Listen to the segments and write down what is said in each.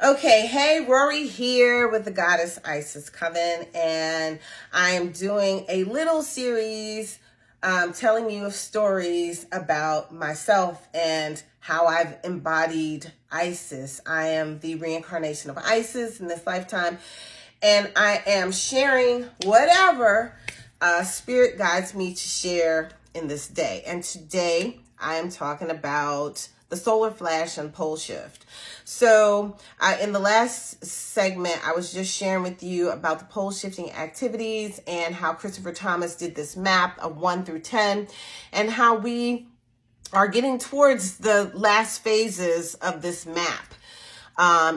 Okay, hey, Rorree here with the Goddess Isis Coven, and I am doing a little series telling you stories about myself and how I've embodied Isis. I am the reincarnation of Isis in this lifetime, and I am sharing whatever Spirit guides me to share in this day. And today I am talking about the solar flash and pole shift. So in the last segment, I was just sharing with you about the pole shifting activities and how Christopher Thomas did this map of 1 through 10 and how we are getting towards the last phases of this map.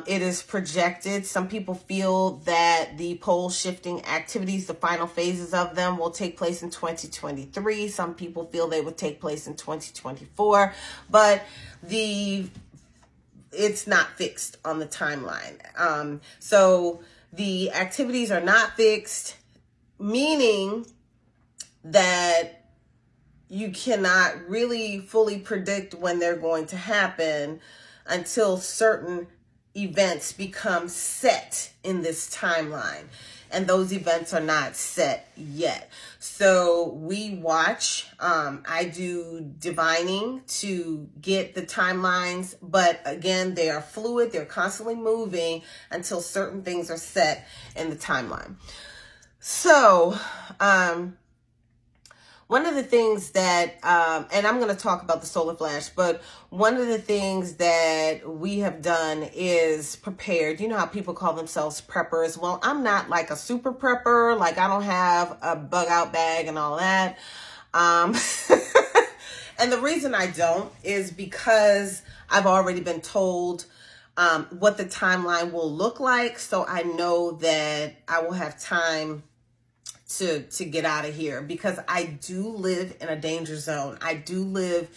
It is projected. Some people feel that the pole shifting activities, the final phases of them, will take place in 2023. Some people feel they would take place in 2024, but it's not fixed on the timeline. So the activities are not fixed, meaning that you cannot really fully predict when they're going to happen until certain events become set in this timeline. And those events are not set yet. So we watch, I do divining to get the timelines, but again, they are fluid. They're constantly moving until certain things are set in the timeline. So, one of the things that, and I'm going to talk about the solar flash, but one of the things that we have done is prepared. You know how people call themselves preppers? Well, I'm not like a super prepper. Like I don't have a bug out bag and all that. And the reason I don't is because I've already been told what the timeline will look like. So I know that I will have time to get out of here, because I do live in a danger zone. I do live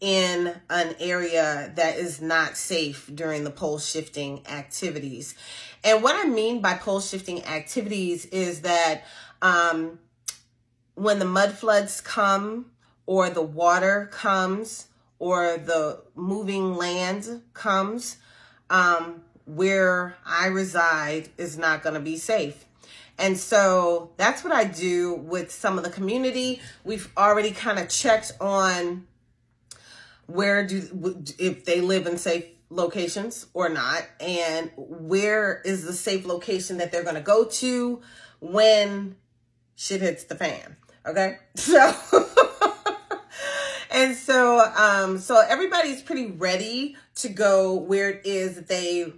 in an area that is not safe during the pole shifting activities. And what I mean by pole shifting activities is that when the mud floods come, or the water comes, or the moving land comes, where I reside is not going to be safe. And so that's what I do with some of the community. We've already kind of checked on if they live in safe locations or not, and where is the safe location that they're going to go to when shit hits the fan. Okay. So, and so everybody's pretty ready to go where it is that they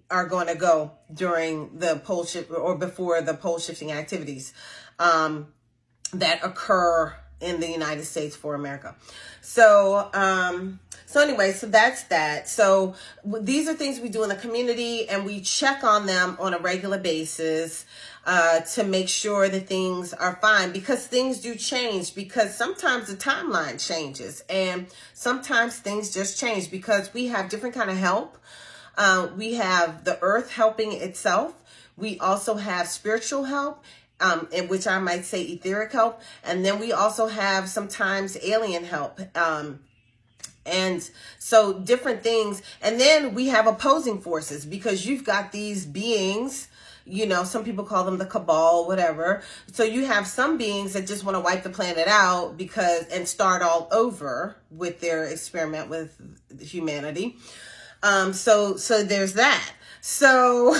are going to go during the pole shift or before the pole shifting activities that occur in the United States for America. So anyway, so that's that. So these are things we do in the community, and we check on them on a regular basis to make sure that things are fine, because things do change, because sometimes the timeline changes, and sometimes things just change because we have different kind of help. We have the earth helping itself. We also have spiritual help, in which I might say etheric help. And then we also have sometimes alien help. And so different things. And then we have opposing forces, because you've got these beings, you know, some people call them the cabal, whatever. So you have some beings that just want to wipe the planet out and start all over with their experiment with humanity. So there's that. So,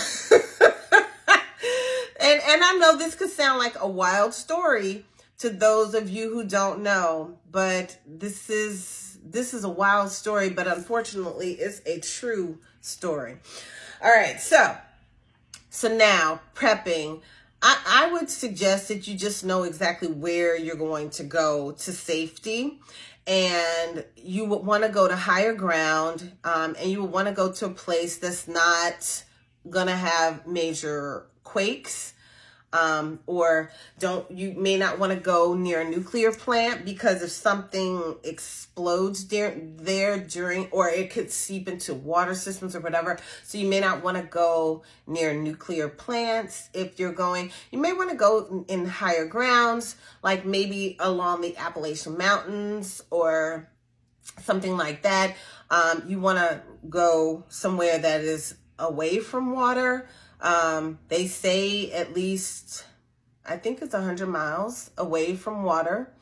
and I know this could sound like a wild story to those of you who don't know, but this is a wild story, but unfortunately it's a true story. All right. So now prepping, I would suggest that you just know exactly where you're going to go to safety. And you would want to go to higher ground, and you would want to go to a place that's not going to have major quakes, or you may not want to go near a nuclear plant, because if something explodes there during, or it could seep into water systems or whatever. So you may not want to go near nuclear plants. If you're going, you may want to go in higher grounds, like maybe along the Appalachian Mountains or something like that. You want to go somewhere that is away from water. They say at least, I think it's 100 miles away from water.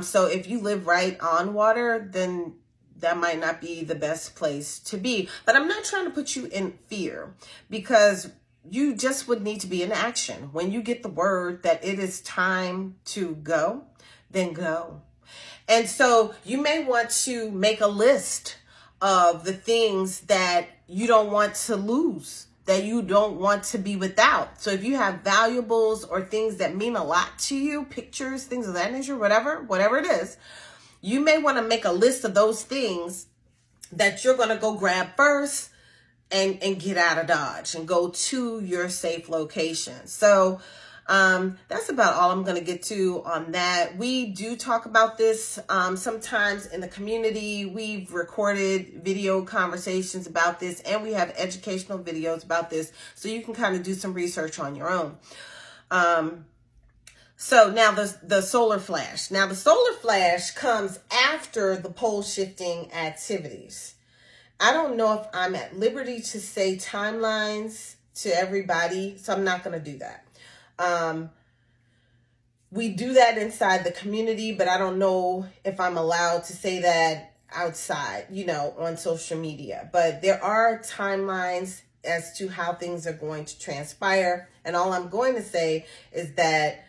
So if you live right on water, then that might not be the best place to be. But I'm not trying to put you in fear, because you just would need to be in action. When you get the word that it is time to go, then go. And so you may want to make a list of the things that you don't want to lose, that you don't want to be without. So if you have valuables or things that mean a lot to you, pictures, things of that nature, whatever it is, you may want to make a list of those things that you're going to go grab first and get out of Dodge and go to your safe location. So that's about all I'm going to get to on that. We do talk about this sometimes in the community. We've recorded video conversations about this, and we have educational videos about this, so you can kind of do some research on your own. So now the solar flash. Now the solar flash comes after the pole shifting activities. I don't know if I'm at liberty to say timelines to everybody, so I'm not going to do that. We do that inside the community, but I don't know if I'm allowed to say that outside, on social media. But there are timelines as to how things are going to transpire. And all I'm going to say is that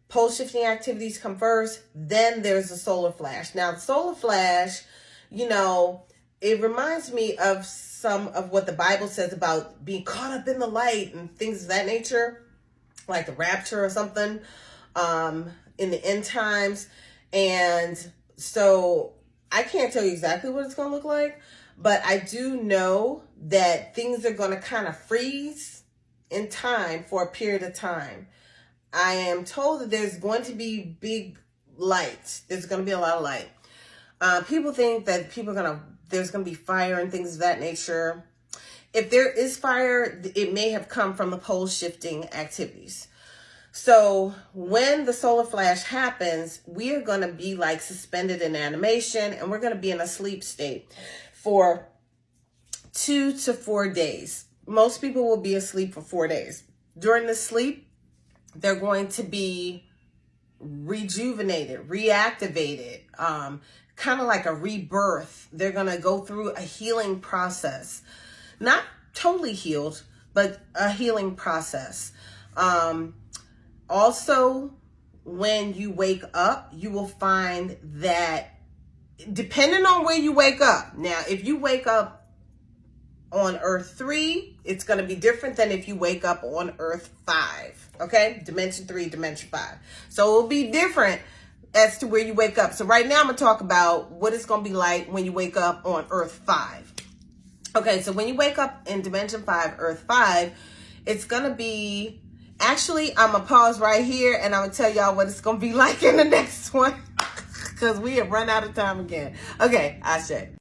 pole shifting activities come first, then there's the solar flash. Now, the solar flash, it reminds me of some of what the Bible says about being caught up in the light and things of that nature, like the rapture or something, in the end times. And so I can't tell you exactly what it's going to look like, but I do know that things are going to kind of freeze in time for a period of time. I am told that there's going to be big light. There's going to be a lot of light. People think that there's going to be fire and things of that nature. If there is fire, it may have come from the pole shifting activities. So when the solar flash happens, we are going to be like suspended in animation, and we're going to be in a sleep state for 2 to 4 days. Most people will be asleep for 4 days. During the sleep, they're going to be rejuvenated, reactivated, kind of like a rebirth. They're going to go through a healing process. Not totally healed, but a healing process. Also, when you wake up, you will find that depending on where you wake up. Now, if you wake up on Earth 3, it's going to be different than if you wake up on Earth 5. Okay? Dimension 3, Dimension 5. So it will be different as to where you wake up. So right now I'm going to talk about what it's going to be like when you wake up on Earth 5. Okay, so when you wake up in Dimension 5, Earth 5, it's going to be... Actually, I'm going to pause right here, and I'm going to tell y'all what it's going to be like in the next one, because we have run out of time again. Okay, I say.